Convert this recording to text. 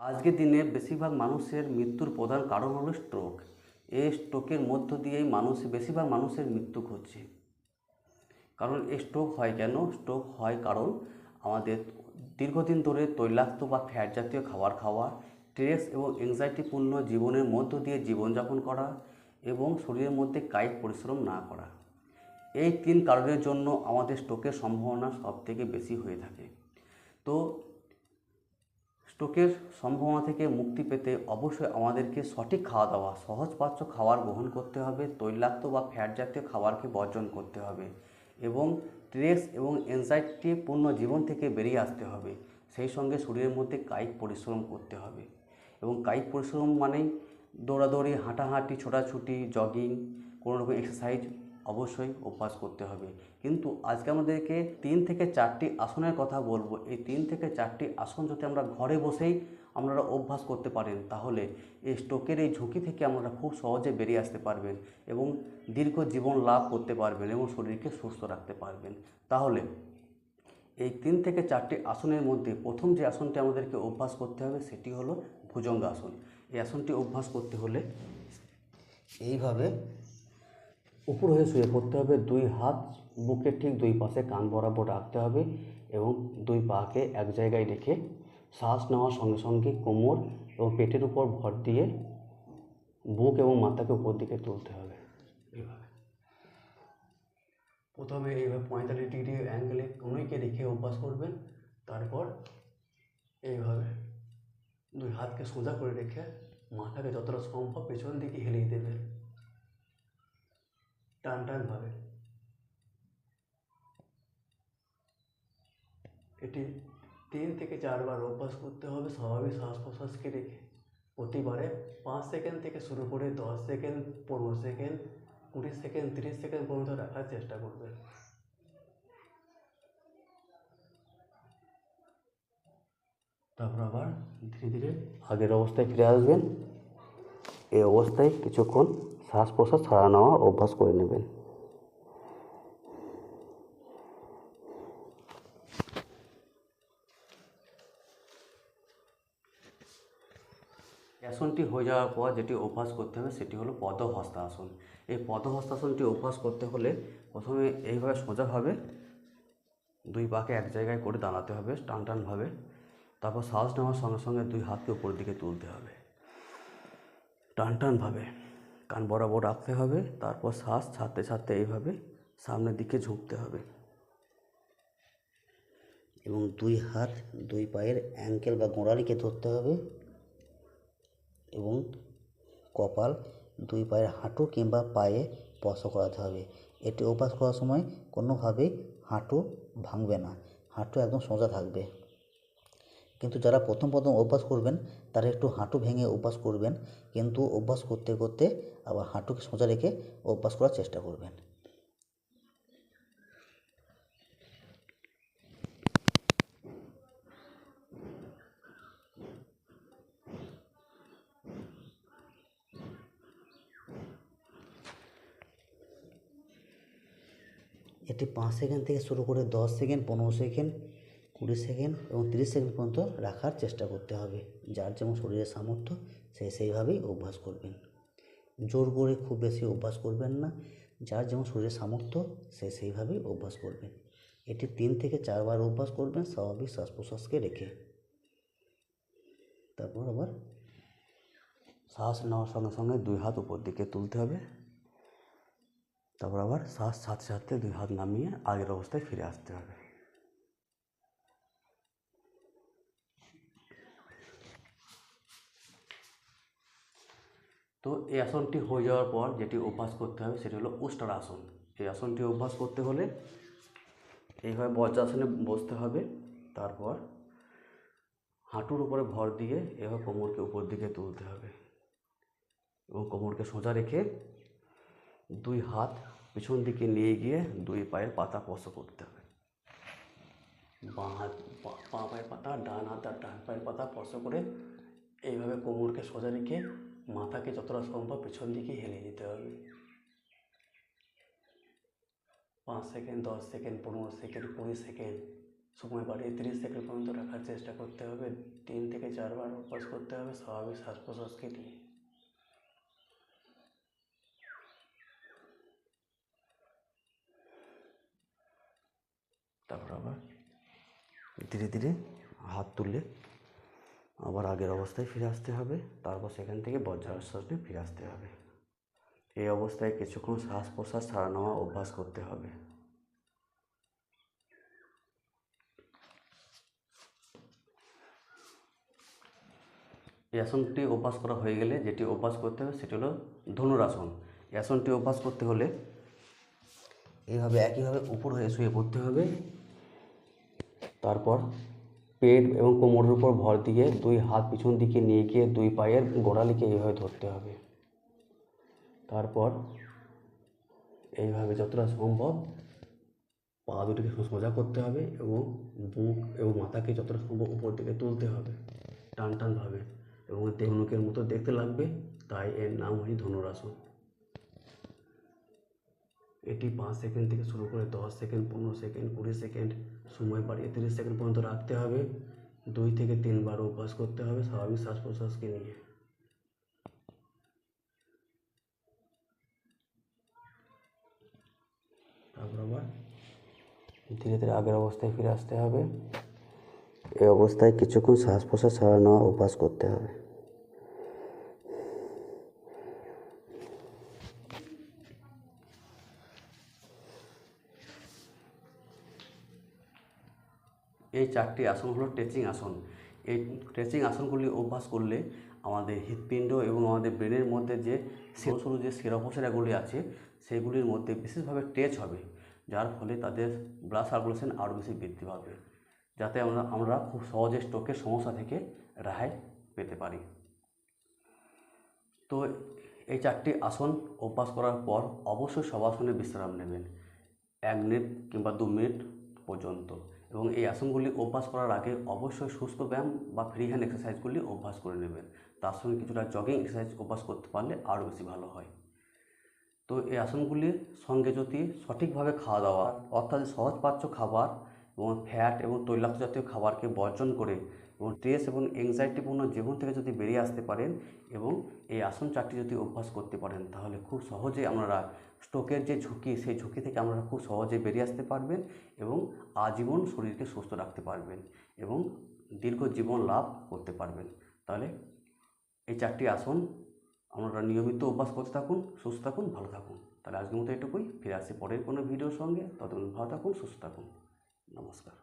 আজকের দিনে বেশিরভাগ মানুষের মৃত্যুর প্রধান কারণ হলো স্ট্রোক। এই স্ট্রোকের মধ্য দিয়েই বেশিরভাগ মানুষের মৃত্যু ঘটছে। কারণ এই স্ট্রোক হয় কেন? স্ট্রোক হয় কারণ আমাদের দীর্ঘদিন ধরে তৈলাক্ত বা ফ্যাট জাতীয় খাবার খাওয়া, স্ট্রেস এবং অ্যাংজাইটিপূর্ণ জীবনের মধ্য দিয়ে জীবনযাপন করা এবং শরীরের মধ্যে কায়িক পরিশ্রম না করা। এই তিন কারণের জন্য আমাদের স্ট্রোকের সম্ভাবনা সবথেকে বেশি হয়ে থাকে। তো স্ট্রোকের সম্ভাবনা থেকে মুক্তি পেতে অবশ্যই আমাদেরকে সঠিক খাওয়া দাওয়া, সহজপাচ্য খাবার গ্রহণ করতে হবে, তৈলাক্ত বা ফ্যাট জাতীয় খাবারকে বর্জন করতে হবে এবং স্ট্রেস এবং অ্যাংজাইটিপূর্ণ জীবন থেকে বেরিয়ে আসতে হবে। সেই সঙ্গে শরীরের মধ্যে কায়িক পরিশ্রম করতে হবে এবং কায়িক পরিশ্রম মানেই দৌড়াদৌড়ি, হাঁটাহাঁটি, ছোটাছুটি, জগিং, কোনো রকম এক্সারসাইজ অবশ্যই অভ্যাস করতে হবে। কিন্তু আজকে আমাদেরকে 3 থেকে 4টি আসনের কথা বলবো। এই 3 থেকে 4টি আসন যদি আমরা ঘরে বসেই আপনারা অভ্যাস করতে পারেন, তাহলে এই স্ট্রোকের এই ঝুঁকি থেকে আপনারা খুব সহজে বেরিয়ে আসতে পারবেন এবং দীর্ঘ জীবন লাভ করতে পারবেন এবং শরীরকে সুস্থ রাখতে পারবেন। তাহলে এই 3 থেকে 4টি আসনের মধ্যে প্রথম যে আসনটি আমাদেরকে অভ্যাস করতে হবে সেটি হলো ভুজঙ্গাসন। এই আসনটি অভ্যাস করতে হলে এইভাবে উপর হয়ে শুয়ে পড়তে হবে। দুই হাত বুকের ঠিক দুই পাশে কান বরাবর রাখতে হবে এবং দুই পাকে এক জায়গায় রেখে শ্বাস নেওয়ার সঙ্গে সঙ্গে কোমর এবং পেটের উপর ভর দিয়ে বুক এবং মাথাকে উপর দিকে তুলতে হবে। এইভাবে প্রথমে এইভাবে 45 ডিগ্রি অ্যাঙ্গেলে কনুইকে রেখে অভ্যাস করবেন। তারপর এইভাবে দুই হাতকে সোজা করে রেখে মাথাকে যতটা সম্ভব পেছন দিকে হেলিয়ে দেবেন টানভাবে। এটি 3 থেকে 4 বার অভ্যাস করতে হবে স্বাভাবিক শ্বাস প্রশ্বাসকে রেখে। প্রতিবারে 5 সেকেন্ড থেকে শুরু করে 10 সেকেন্ড, 15 সেকেন্ড, 20 সেকেন্ড, 30 সেকেন্ড পর্যন্ত রাখার চেষ্টা করবেন। তারপর আবার ধীরে ধীরে আগের অবস্থায় ফিরে আসবেন। এই অবস্থায় কিছুক্ষণ শ্বাস প্রশ্বাস ছাড়া নেওয়া অভ্যাস করে নেবেন। আসনটি হয়ে যাওয়ার পর যেটি অভ্যাস করতে হবে সেটি হলো পদ্মহস্তাসন। এই পদ্মহস্তাসনটি অভ্যাস করতে হলে প্রথমে এইভাবে সোজাভাবে দুই পাকে এক জায়গায় করে দাঁড়াতে হবে টানভাবে। তারপর শ্বাস নেওয়ার সঙ্গে সঙ্গে দুই হাতকে উপর দিকে তুলতে হবে টানভাবে, কান বরাবর রাখতে হবে। তারপর শ্বাস ছাড়তে ছাড়তে এইভাবে সামনের দিকে ঝুঁকতে হবে এবং দুই হাত দুই পায়ের অ্যাঙ্কেল বা গোড়ালিকে ধরতে হবে এবং কপাল দুই পায়ের হাঁটু কিংবা পায়ে স্পর্শ করাতে হবে। এটি অভ্যাস করার সময় কোনোভাবেই হাঁটু ভাঙবে না, হাঁটু একদম সোজা থাকবে। কিন্তু যারা প্রথম অভ্যাস করবেন তারা একটু হাঁটু ভেঙে অভ্যাস করবেন, কিন্তু অভ্যাস করতে করতে আবার হাঁটুকে সোজা রেখে অভ্যাস করার চেষ্টা করবেন। এটি 5 সেকেন্ড থেকে শুরু করে 10 সেকেন্ড, 15 সেকেন্ড, 20 সেকেন্ড এবং 30 সেকেন্ড পর্যন্ত রাখার চেষ্টা করতে হবে। যার যেমন শরীরের সামর্থ্য সেইভাবেই অভ্যাস করবেন। জোর করে খুব বেশি অভ্যাস করবেন না, যার যেমন শরীরের সামর্থ্য সেইভাবেই অভ্যাস করবেন। এটি 3 থেকে 4 বার অভ্যাস করবেন স্বাভাবিক শ্বাস প্রশ্বাসকে রেখে। তারপর আবার শ্বাস নেওয়ার সঙ্গে সঙ্গে দুই হাত উপর দিকে তুলতে হবে। তারপর আবার শ্বাস ছাড়তে ছাড়তে দুই হাত নামিয়ে আগের অবস্থায় ফিরে আসতে হবে। তো এই আসনটি হয়ে যাওয়ার পর যেটি অভ্যাস করতে হবে সেটি হলো উষ্ট্রাসন। এই আসনটি অভ্যাস করতে হলে এইভাবে বজ্রাসনে বসতে হবে। তারপর হাঁটুর উপরে ভর দিয়ে এভাবে কোমরকে উপর দিকে তুলতে হবে এবং কোমরকে সোজা রেখে দুই হাত পিছন দিকে নিয়ে গিয়ে দুই পায়ের পাতা স্পর্শ করতে হবে। বাঁ পায়ের পাতা, ডান হাত আর ডান পায়ের পাতা স্পর্শ করে এইভাবে কোমরকে সোজা রেখে মাথাকে যতটা সম্ভব পিছন দিকে হেলিয়ে দিতে হবে। 5 সেকেন্ড, 10 সেকেন্ড, 15 সেকেন্ড, 20 সেকেন্ড সময় বাড়িয়ে 30 সেকেন্ড পর্যন্ত রাখার চেষ্টা করতে হবে। 3 থেকে 4 বার অভ্যাস করতে হবে স্বাভাবিক শ্বাস প্রশ্বাসকে নিয়ে। তারপর আবার ধীরে ধীরে হাত তুলে আবার আগের অবস্থায় ফিরে আসতে হবে। তারপর সেখান থেকে বজ্রাসনে ফিরে আসতে হবে। এই অবস্থায় কিছুক্ষণ শ্বাস প্রশ্বাস ছাড়া নেওয়া অভ্যাস করতে হবে। এই আসনটি অভ্যাস করা হয়ে গেলে যেটি অভ্যাস করতে হবে সেটি হলো ধনুরাসন। এই আসনটি অভ্যাস করতে হলে এইভাবে একইভাবে উপর হয়ে শুয়ে পড়তে হবে। তারপর পেট এবং কোমরের উপর ভর দিয়ে 2 হাত পিছন দিকে নিয়ে গিয়ে 2 পায়ের গোড়ালিকে এইভাবে ধরতে হবে। তারপর এইভাবে যতটা সম্ভব পা দুটিকে সোজা করতে হবে এবং বুক এবং মাথাকে যতটা সম্ভব উপর দিকে তুলতে হবে টান টানভাবে, এবং ধনুকের মতো দেখতে লাগবে, তাই এর নাম হচ্ছে ধনুরাসন। এটি 5 সেকেন্ড থেকে শুরু করে 10 সেকেন্ড, 15 সেকেন্ড, 20 সেকেন্ড, সময় বাড়িয়ে 30 সেকেন্ড পর্যন্ত রাখতে হবে। 2 থেকে 3 বার অভ্যাস করতে হবে স্বাভাবিক শ্বাস প্রশ্বাসকে নিয়ে। তারপর আবার ধীরে ধীরে আগের অবস্থায় ফিরে আসতে হবে। এই অবস্থায় কিছুক্ষণ শ্বাস প্রশ্বাস ছাড়া নেওয়া অভ্যাস করতে হবে। এই 4টি আসন হলো স্ট্রেচিং আসন। এই স্ট্রেচিং আসনগুলি অভ্যাস করলে আমাদের হৃৎপিণ্ড এবং আমাদের ব্রেনের মধ্যে যে সরু সরু যে শিরা আছে সেগুলির মধ্যে বিশেষভাবে স্ট্রেচ হবে, যার ফলে তাদের ব্লাড সার্কুলেশন আরও বেশি বৃদ্ধি পাবে, যাতে আমরা খুব সহজে স্ট্রোকের সমস্যা থেকে রেহাই পেতে পারি। তো এই 4টি আসন অভ্যাস করার পর অবশ্যই সব আসনে বিশ্রাম নেবেন 1 মিনিট কিংবা 2 মিনিট পর্যন্ত, এবং এই আসনগুলি অভ্যাস করার আগে অবশ্যই শুষ্ক ব্যায়াম বা ফ্রি হ্যান্ড এক্সারসাইজগুলি অভ্যাস করে নেবেন। তার সঙ্গে কিছুটা জগিং এক্সারসাইজ অভ্যাস করতে পারলে আরও বেশি ভালো হয়। তো এই আসনগুলির সঙ্গে যদি সঠিকভাবে খাওয়া দাওয়া, অর্থাৎ সহজপাচ্য খাবার এবং ফ্যাট এবং তৈলাক্ত জাতীয় খাবারকে বর্জন করে এবং স্ট্রেস এবং অ্যাংজাইটিপূর্ণ জীবন থেকে যদি বেরিয়ে আসতে পারেন এবং এই আসন 4টি যদি অভ্যাস করতে পারেন, তাহলে খুব সহজে আপনারা স্ট্রোকের যে ঝুঁকি, সেই ঝুঁকি থেকে আপনারা খুব সহজে বেরিয়ে আসতে পারবেন এবং আজীবন শরীরকে সুস্থ রাখতে পারবেন এবং দীর্ঘ জীবন লাভ করতে পারবেন। তাহলে এই 4টি আসন আপনারা নিয়মিত অভ্যাস করতে থাকুন, সুস্থ থাকুন, ভালো থাকুন। তাহলে আজকের মতো এটুকুই, ফিরে আসছি পরের কোনো ভিডিওর সঙ্গে। ততক্ষণ ভালো থাকুন, সুস্থ থাকুন। নমস্কার।